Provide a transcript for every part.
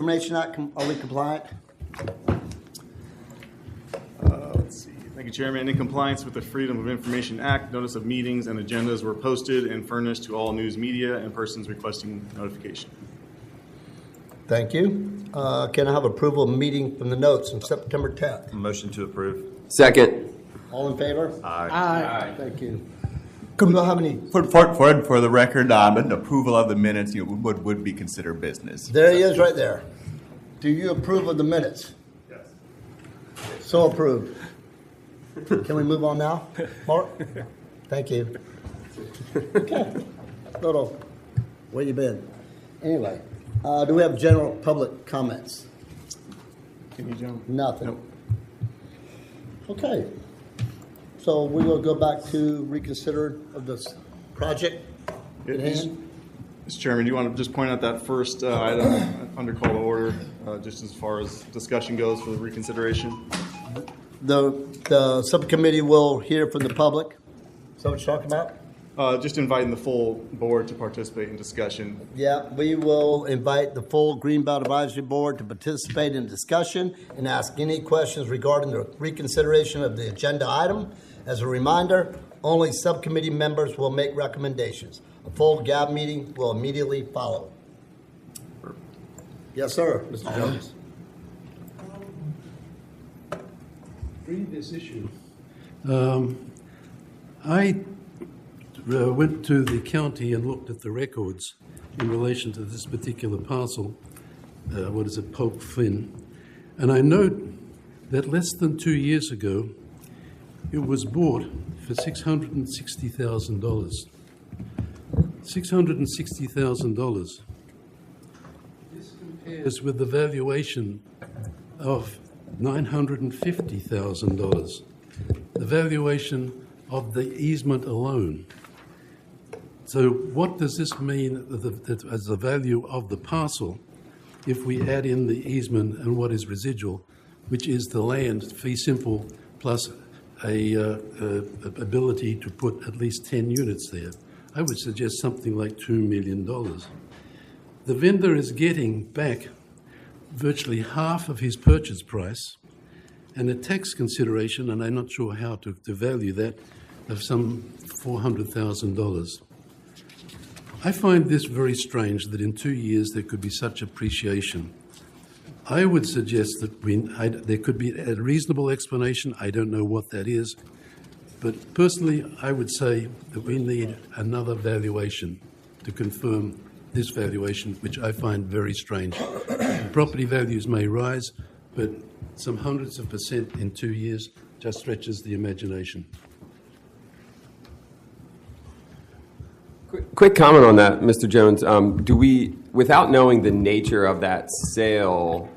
Information Act, are we compliant? Let's see. Thank you, Chairman. In compliance with the Freedom of Information Act, notice of meetings and agendas were posted and furnished to all news media and persons requesting notification. Thank you. Can I have approval of meeting from the notes on September 10th? Motion to approve. Second. All in favor? Aye. Aye. Thank you. Do I have any? For the record, an approval of the minutes, would be considered business. There he is right there. Do you approve of the minutes? Yes. So approved. Can we move on now? Mark? Thank you. Okay. Little, where you been? Anyway, do we have general public comments? Can you jump? Nothing. Nope. Okay. So we will go back to reconsider of this project at hand. Mr. Chairman, do you want to just point out that first item under call to order, just as far as discussion goes for the reconsideration? The subcommittee will hear from the public. Is that what you're talking about? Just inviting the full board to participate in discussion. Yeah, we will invite the full Greenbelt Advisory Board to participate in discussion and ask any questions regarding the reconsideration of the agenda item. As a reminder, only subcommittee members will make recommendations. A full GAB meeting will immediately follow. Yes, sir, Mr. Jones. Read this issue. I went to the county and looked at the records in relation to this particular parcel. Pope Flynn. And I note that less than 2 years ago, it was bought for $660,000. $660,000. This compares with the valuation of $950,000, the valuation of the easement alone. So what does this mean as the value of the parcel if we add in the easement and what is residual, which is the land fee simple plus a ability to put at least 10 units there? I would suggest something like $2 million. The vendor is getting back virtually half of his purchase price and a tax consideration, and I'm not sure how to value that, of some $400,000. I find this very strange that in 2 years there could be such appreciation. I would suggest that there could be a reasonable explanation. I don't know what that is. But personally, I would say that we need another valuation to confirm this valuation, which I find very strange. Property values may rise, but some hundreds of percent in 2 years just stretches the imagination. Quick comment on that, Mr. Jones. Do we, without knowing the nature of that sale,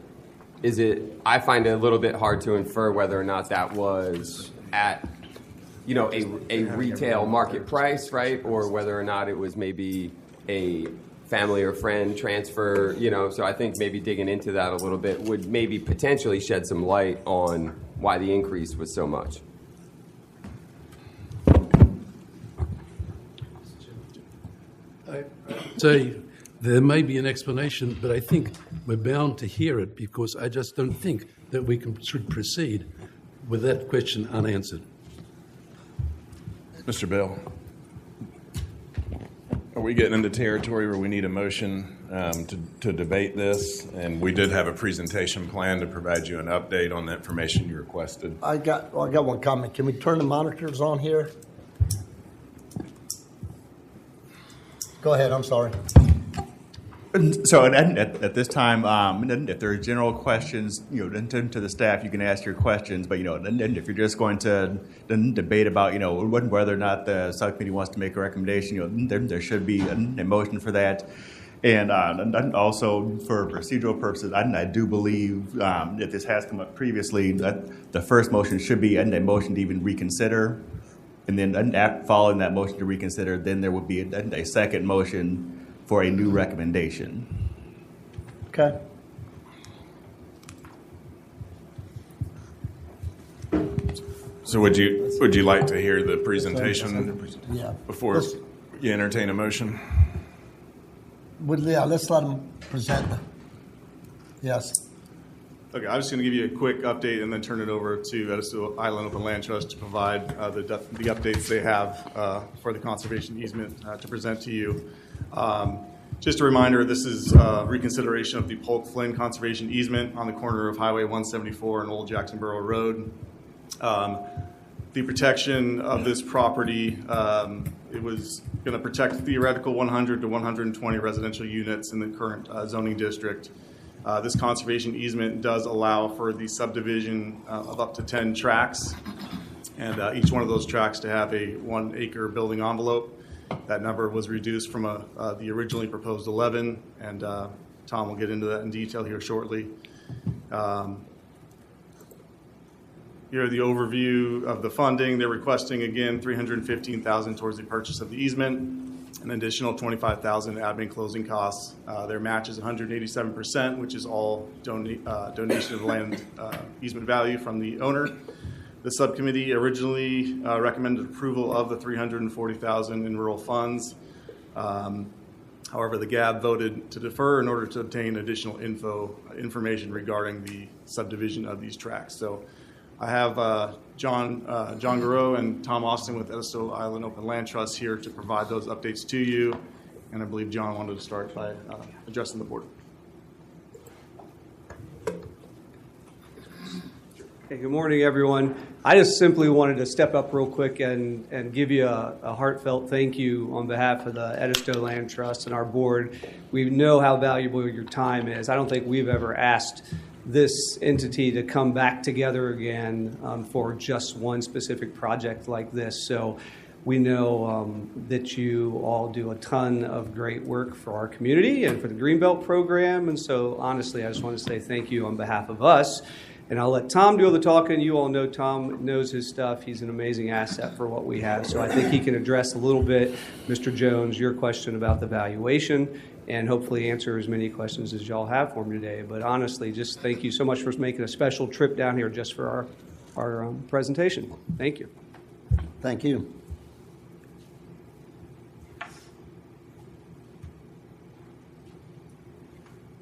I find it a little bit hard to infer whether or not that was at, a retail market price, right? Or whether or not it was maybe a family or friend transfer, so I think maybe digging into that a little bit would maybe potentially shed some light on why the increase was so much. I say there may be an explanation, but I think we're bound to hear it because I just don't think that we should proceed with that question unanswered. Mr. Bell, are we getting into territory where we need a motion to debate this? And we did have a presentation plan to provide you an update on the information you requested. I got one comment. Can we turn the monitors on here? Go ahead. I'm sorry. So at this time, if there are general questions, to the staff, you can ask your questions. But if you're just going to debate about whether or not the subcommittee wants to make a recommendation, there should be a motion for that. And also for procedural purposes, I do believe if this has come up previously, that the first motion should be a motion to even reconsider, and then following that motion to reconsider, then there would be a second motion for a new recommendation. Okay. So would you like to hear the presentation before you entertain a motion? Let's let them present. Yes. Okay, I'm just going to give you a quick update and then turn it over to Edisto Island Open Land Trust to provide the updates they have for the conservation easement to present to you. Just a reminder, this is reconsideration of the Polk Flynn conservation easement on the corner of Highway 174 and Old Jacksonboro Road. The protection of this property, it was going to protect theoretical 100 to 120 residential units in the current zoning district. This conservation easement does allow for the subdivision of up to 10 tracts, and each one of those tracts to have a 1 acre building envelope. That number was reduced from the originally proposed 11, and Tom will get into that in detail here shortly. Here are the overview of the funding. They're requesting, again, $315,000 towards the purchase of the easement, an additional $25,000 admin closing costs. Their match is 187%, which is all donation of land easement value from the owner. The subcommittee originally recommended approval of the $340,000 in rural funds. However, the GAB voted to defer in order to obtain additional information regarding the subdivision of these tracts. So I have John Garreau and Tom Austin with Edisto Island Open Land Trust here to provide those updates to you. And I believe John wanted to start by addressing the board. Hey, good morning, everyone. I just simply wanted to step up real quick and give you a heartfelt thank you on behalf of the Edisto Land Trust and our board. We know how valuable your time is. I don't think we've ever asked this entity to come back together again for just one specific project like this. So we know that you all do a ton of great work for our community and for the Greenbelt program. And so honestly, I just want to say thank you on behalf of us. And I'll let Tom do all the talking. You all know Tom knows his stuff. He's an amazing asset for what we have. So I think he can address a little bit, Mr. Jones, your question about the valuation, and hopefully answer as many questions as y'all have for me today. But honestly, just thank you so much for making a special trip down here just for our presentation. Thank you. Thank you.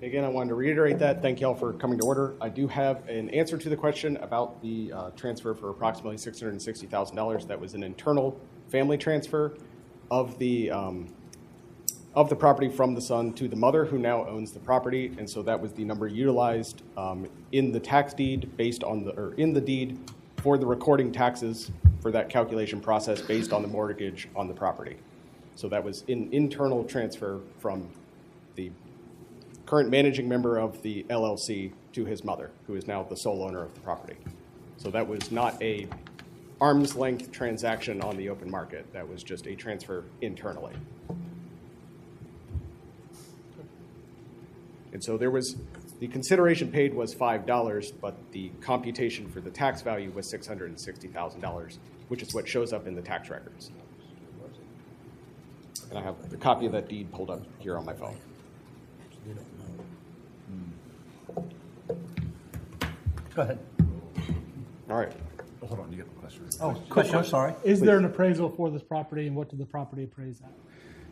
Again, I wanted to reiterate that. Thank you all for coming to order. I do have an answer to the question about the transfer for approximately $660,000. That was an internal family transfer of the property from the son to the mother, who now owns the property, and so that was the number utilized in the tax deed in the deed for the recording taxes for that calculation process based on the mortgage on the property. So that was an internal transfer from the current managing member of the LLC to his mother, who is now the sole owner of the property. So that was not a arm's length transaction on the open market. That was just a transfer internally. And so the consideration paid was $5, but the computation for the tax value was $660,000, which is what shows up in the tax records. And I have the copy of that deed pulled up here on my phone. Go ahead. All right. Hold on, you got a question. Oh, question, I'm sorry. Is there an appraisal for this property, and what did the property appraise at?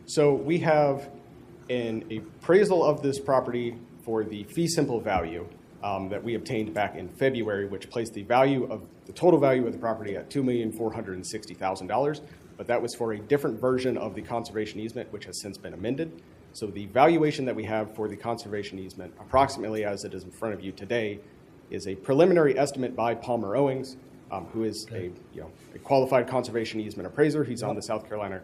So we have an appraisal of this property for the fee simple value that we obtained back in February, which placed the total value of the property at $2,460,000. But that was for a different version of the conservation easement, which has since been amended. So the valuation that we have for the conservation easement, approximately as it is in front of you today, is a preliminary estimate by Palmer Owings, who is a qualified conservation easement appraiser. He's on the South Carolina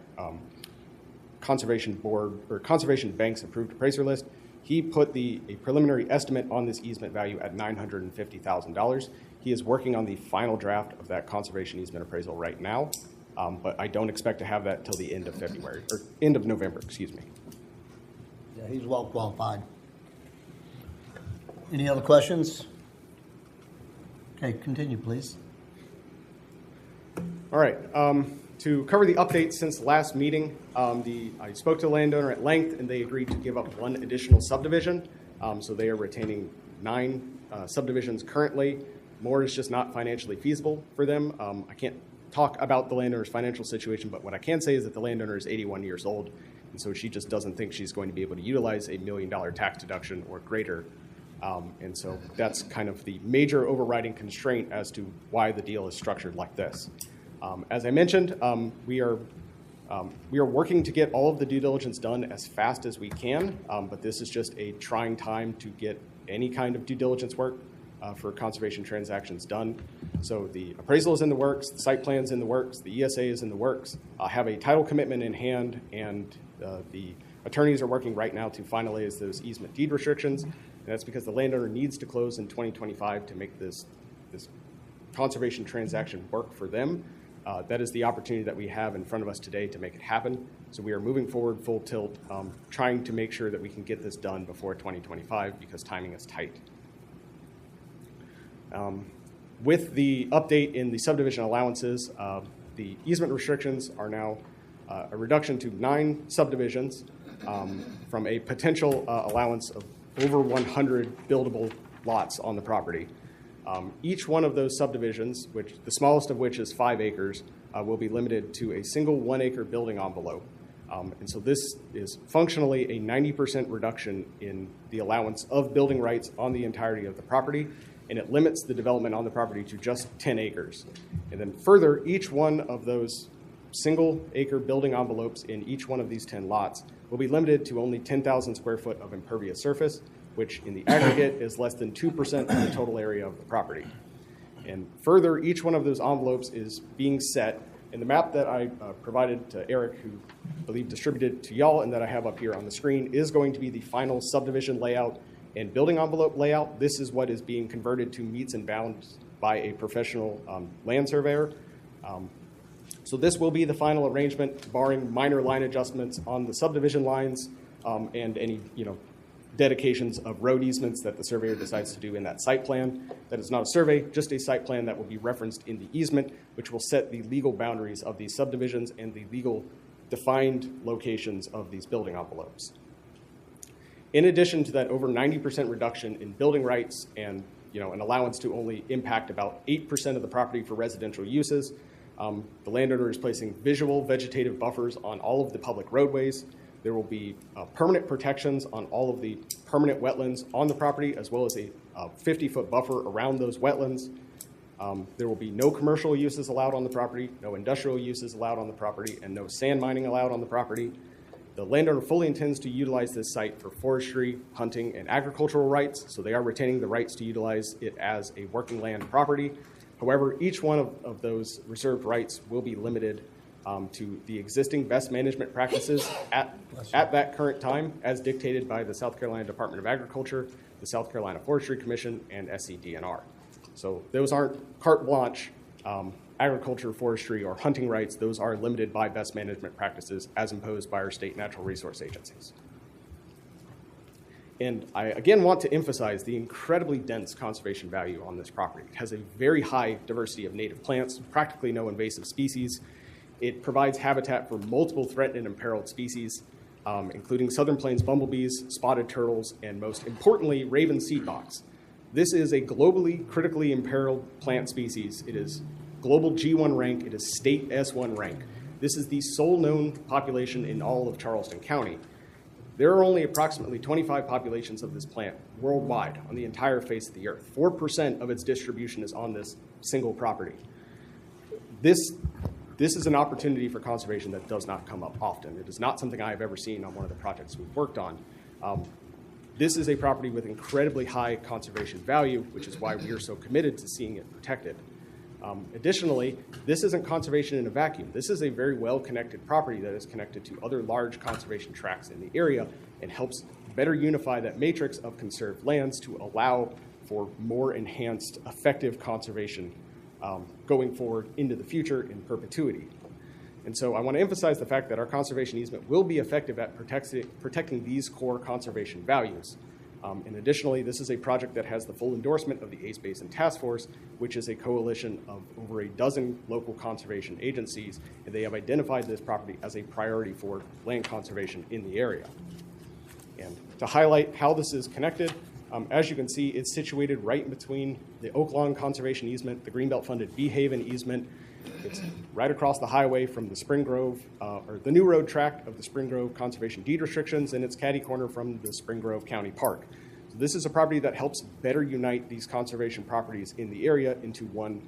Conservation Board or Conservation Bank's approved appraiser list. He put a preliminary estimate on this easement value at $950,000. He is working on the final draft of that conservation easement appraisal right now, but I don't expect to have that till the end of February or end of November, excuse me. Yeah, he's well qualified. Any other questions? Okay, continue, please. All right. To cover the update since last meeting, I spoke to the landowner at length, and they agreed to give up one additional subdivision. So they are retaining 9 subdivisions currently. More is just not financially feasible for them. I can't talk about the landowner's financial situation, but what I can say is that the landowner is 81 years old, and so she just doesn't think she's going to be able to utilize a $1 million tax deduction or greater And so that's kind of the major overriding constraint as to why the deal is structured like this. As I mentioned, we are working to get all of the due diligence done as fast as we can, but this is just a trying time to get any kind of due diligence work for conservation transactions done. So the appraisal is in the works, the site plan's in the works, the ESA is in the works. I have a title commitment in hand, and the attorneys are working right now to finalize those easement deed restrictions. And that's because the landowner needs to close in 2025 to make this conservation transaction work for them. That is the opportunity that we have in front of us today to make it happen. So we are moving forward full tilt, trying to make sure that we can get this done before 2025 because timing is tight. With the update in the subdivision allowances, the easement restrictions are now a reduction to 9 subdivisions from a potential allowance of over 100 buildable lots on the property. Each one of those subdivisions, which the smallest of which is 5 acres, will be limited to a single 1-acre building envelope. And so this is functionally a 90% reduction in the allowance of building rights on the entirety of the property, and it limits the development on the property to just 10 acres. And then further, each one of those single-acre building envelopes in each one of these 10 lots will be limited to only 10,000 square foot of impervious surface, which in the aggregate is less than 2% of the total area of the property. And further, each one of those envelopes is being set, and the map that I provided to Eric, who I believe distributed to y'all and that I have up here on the screen, is going to be the final subdivision layout and building envelope layout. This is what is being converted to meets and bounds by a professional land surveyor. So this will be the final arrangement, barring minor line adjustments on the subdivision lines and any dedications of road easements that the surveyor decides to do in that site plan. That is not a survey, just a site plan that will be referenced in the easement, which will set the legal boundaries of these subdivisions and the legal defined locations of these building envelopes. In addition to that over 90% reduction in building rights and an allowance to only impact about 8% of the property for residential uses, the landowner is placing visual vegetative buffers on all of the public roadways. There will be permanent protections on all of the permanent wetlands on the property, as well as a 50-foot buffer around those wetlands. There will be no commercial uses allowed on the property, no industrial uses allowed on the property, and no sand mining allowed on the property. The landowner fully intends to utilize this site for forestry, hunting, and agricultural rights, so they are retaining the rights to utilize it as a working land property. However, each one of those reserved rights will be limited to the existing best management practices at that current time, as dictated by the South Carolina Department of Agriculture, the South Carolina Forestry Commission, and SCDNR. So those aren't carte blanche agriculture, forestry, or hunting rights. Those are limited by best management practices as imposed by our state natural resource agencies. And I again want to emphasize the incredibly dense conservation value on this property. It has a very high diversity of native plants, practically no invasive species. It provides habitat for multiple threatened and imperiled species, including southern plains bumblebees, spotted turtles, and most importantly, raven seedbox. This is a globally critically imperiled plant species. It is global G1 rank. It is state S1 rank. This is the sole known population in all of Charleston County. There are only approximately 25 populations of this plant worldwide on the entire face of the earth. 4% of its distribution is on this single property. This is an opportunity for conservation that does not come up often. It is not something I have ever seen on one of the projects we've worked on. This is a property with incredibly high conservation value, which is why we are so committed to seeing it protected. Additionally, this isn't conservation in a vacuum. This is a very well-connected property that is connected to other large conservation tracts in the area and helps better unify that matrix of conserved lands to allow for more enhanced, effective conservation going forward into the future in perpetuity. And so I want to emphasize the fact that our conservation easement will be effective at protecting these core conservation values. And additionally, this is a project that has the full endorsement of the Ace Basin Task Force, which is a coalition of over a dozen local conservation agencies, and they have identified this property as a priority for land conservation in the area. And to highlight how this is connected, as you can see, it's situated right in between the Oak Lawn Conservation Easement, the Greenbelt funded Bee Haven easement. It's right across the highway from the Spring Grove, or the new road tract of the Spring Grove Conservation Deed Restrictions, and it's catty corner from the Spring Grove County Park. So this is a property that helps better unite these conservation properties in the area into one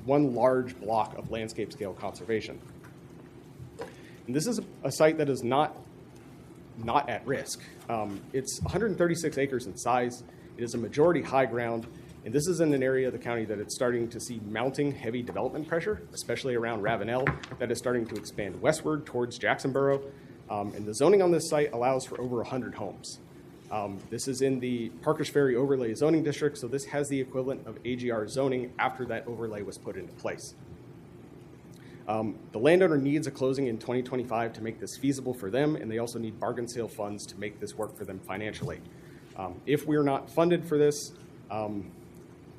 large block of landscape scale conservation. And this is a site that is not at risk. It's 136 acres in size. It is a majority high ground, and this is in an area of the county that it's starting to see mounting heavy development pressure, especially around Ravenel, that is starting to expand westward towards Jacksonboro. And the zoning on this site allows for over 100 homes. This is in the Parkers Ferry Overlay Zoning District, so this has the equivalent of AGR zoning after that overlay was put into place. The landowner needs a closing in 2025 to make this feasible for them, and they also need bargain sale funds to make this work for them financially. If we're not funded for this,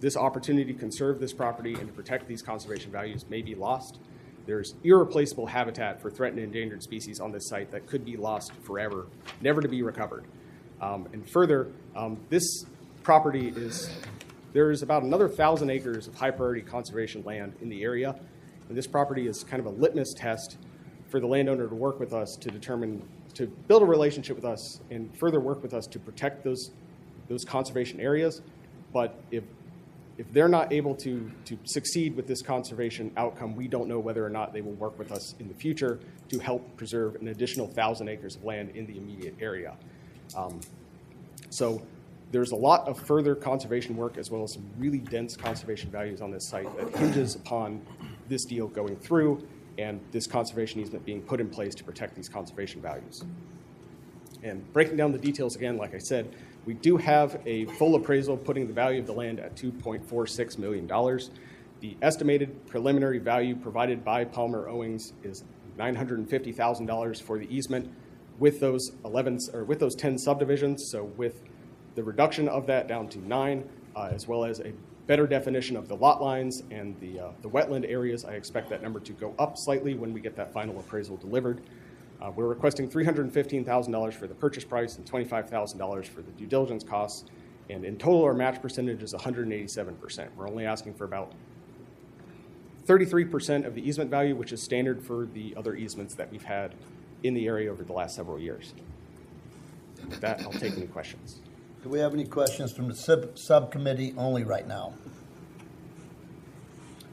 this opportunity to conserve this property and to protect these conservation values may be lost. There's irreplaceable habitat for threatened and endangered species on this site that could be lost forever, never to be recovered. And further, this property there's about another 1,000 acres of high priority conservation land in the area. And this property is kind of a litmus test for the landowner to work with us to build a relationship with us and further work with us to protect those conservation areas. But if they're not able to succeed with this conservation outcome, we don't know whether or not they will work with us in the future to help preserve an additional 1,000 acres of land in the immediate area. So there's a lot of further conservation work as well as some really dense conservation values on this site that hinges upon this deal going through and this conservation easement being put in place to protect these conservation values. And breaking down the details again, like I said, we do have a full appraisal putting the value of the land at $2.46 million. The estimated preliminary value provided by Palmer Owings is $950,000 for the easement with those 10 subdivisions. So with the reduction of that down to 9, as well as a better definition of the lot lines and the wetland areas, I expect that number to go up slightly when we get that final appraisal delivered. We're requesting $315,000 for the purchase price and $25,000 for the due diligence costs. And in total, our match percentage is 187%. We're only asking for about 33% of the easement value, which is standard for the other easements that we've had in the area over the last several years. With that, I'll take any questions. Do we have any questions from the subcommittee only right now?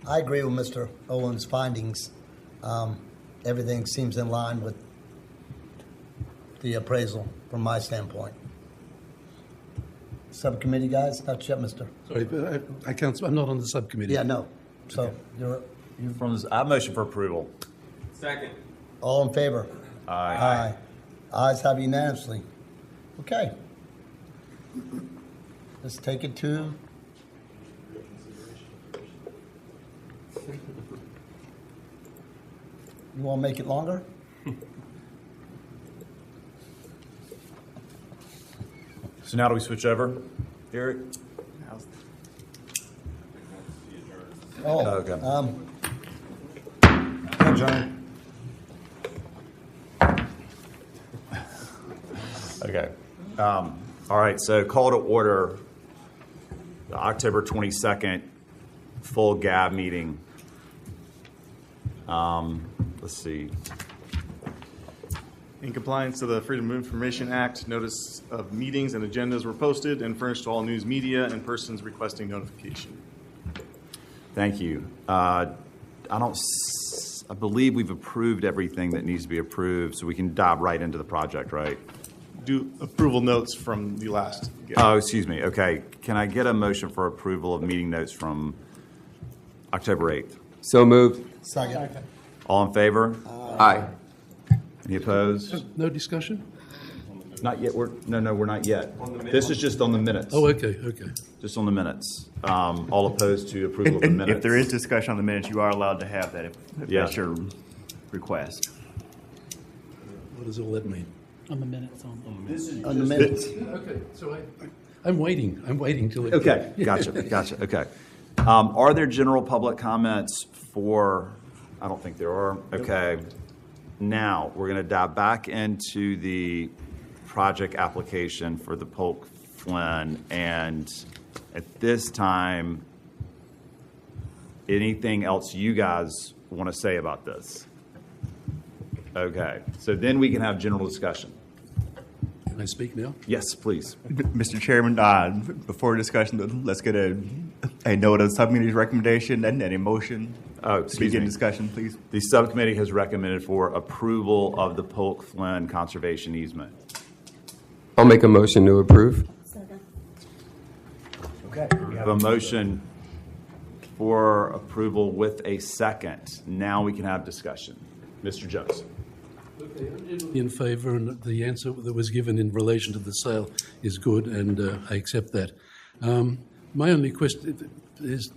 I agree with Mr. Owen's findings. Everything seems in line with the appraisal from my standpoint. Subcommittee guys, not yet, Mr. Sorry, but I can't, I'm not on the subcommittee. Yeah, no. So you're I motion for approval. Second. all in favor? Aye. Ayes have unanimously. Okay. Let's take it to. You want to make it longer? So now do we switch over, Eric? Oh, Okay. adjourn. Okay. All right, so call to order the October 22nd full GAB meeting. Let's see. In compliance to the Freedom of Information Act, notice of meetings and agendas were posted and furnished to all news media and persons requesting notification. Thank you. I believe we've approved everything that needs to be approved, so we can dive right into the project, right? Do approval notes from the last. Oh, excuse me. Okay. Can I get a motion for approval of meeting notes from October 8th? So moved. Second. All in favor? Aye. Any opposed? No discussion? Not yet. We're not yet. This is just on the minutes. Oh, okay. Just on the minutes. All opposed to approval of the minutes? If there is discussion on the minutes, you are allowed to have that if Yeah. that's your request. What does all that mean? On the minutes. On On the minutes. Okay, so I'm waiting. I'm waiting till it. Okay, gotcha. Okay. Are there general public comments for, I don't think there are. Okay. Now, we're going to dive back into the project application for the Polk Flynn. And at this time, anything else you guys want to say about this? Okay. So then we can have general discussion. Can I speak now? Yes, please. Mr. Chairman, before discussion, let's get a note of the subcommittee's recommendation and a motion. Excuse Begin me. discussion, please. The subcommittee has recommended for approval of the Polk Flynn conservation easement. I'll make a motion to approve. Okay. We have a motion for approval with a second. Now we can have discussion. Mr. Jones. In favor, and the answer that was given in relation to the sale is good, and I accept that. My only question is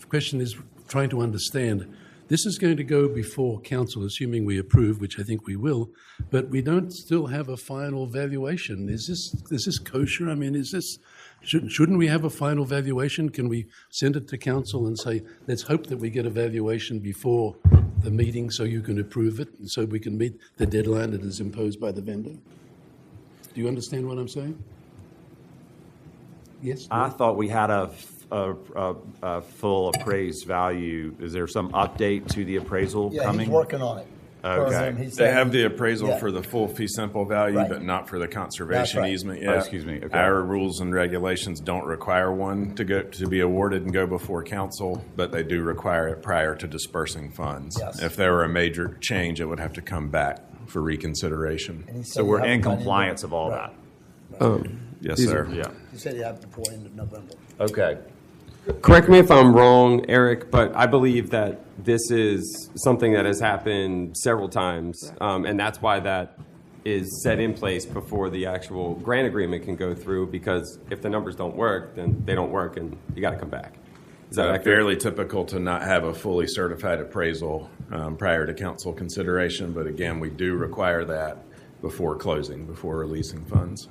trying to understand. This is going to go before council, assuming we approve, which I think we will, but we don't still have a final valuation. Is this kosher? I mean, shouldn't we have a final valuation? Can we send it to council and say, let's hope that we get a valuation before the meeting so you can approve it, and so we can meet the deadline that is imposed by the vendor? Do you understand what I'm saying? Yes? I thought we had a full appraised value. Is there some update to the appraisal Yeah, coming? he's working on it. Okay. They have the appraisal Yeah. for the full fee simple value, Right. but not for the conservation That's right. easement Oh, yet. excuse me. Okay. Our rules and regulations don't require one to be awarded and go before council, but they do require it prior to dispersing funds. Yes. If there were a major change, it would have to come back for reconsideration. And he said So you we're have in it by the end compliance of- of all Right. that. Yes, sir. Yeah. He said you have it before end of November. Okay. Correct me if I'm wrong, Eric, but I believe that this is something that has happened several times, and that's why that is set in place before the actual grant agreement can go through, because if the numbers don't work, then they don't work, and you got to come back. Is that accurate? Fairly typical to not have a fully certified appraisal prior to council consideration, but again, we do require that before closing, before releasing funds.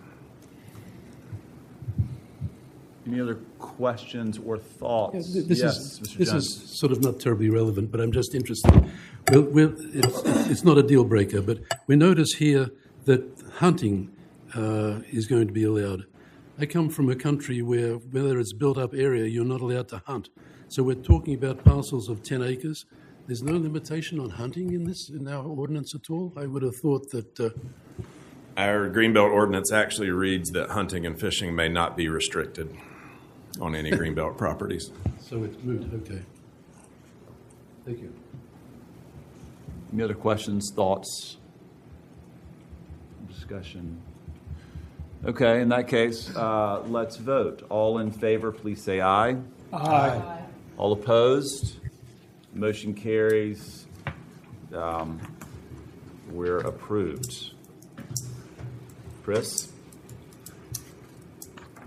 Any other questions or thoughts? This Yes, Mr. this Jones. is sort of not terribly relevant, but I'm just interested. It's not a deal breaker, but we notice here that hunting is going to be allowed. I come from a country where, whether it's built-up area, you're not allowed to hunt. So we're talking about parcels of 10 acres. There's no limitation on hunting in our ordinance at all. I would have thought that. Our Greenbelt ordinance actually reads that hunting and fishing may not be restricted on any Greenbelt properties. So it's moot. Okay. Thank you. Any other questions, thoughts, discussion? Okay, in that case, let's vote. All in favor, please say aye. Aye. All opposed? Motion carries. We're approved. Chris?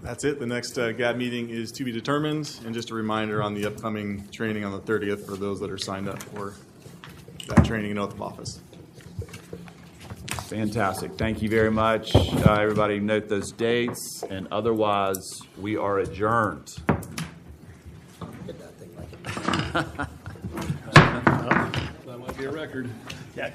That's it. The next GAB meeting is to be determined. And just a reminder on the upcoming training on the 30th for those that are signed up for that training and oath of office. Fantastic. Thank you very much. Everybody note those dates, and otherwise, we are adjourned. Get that thing like That might be a record. it.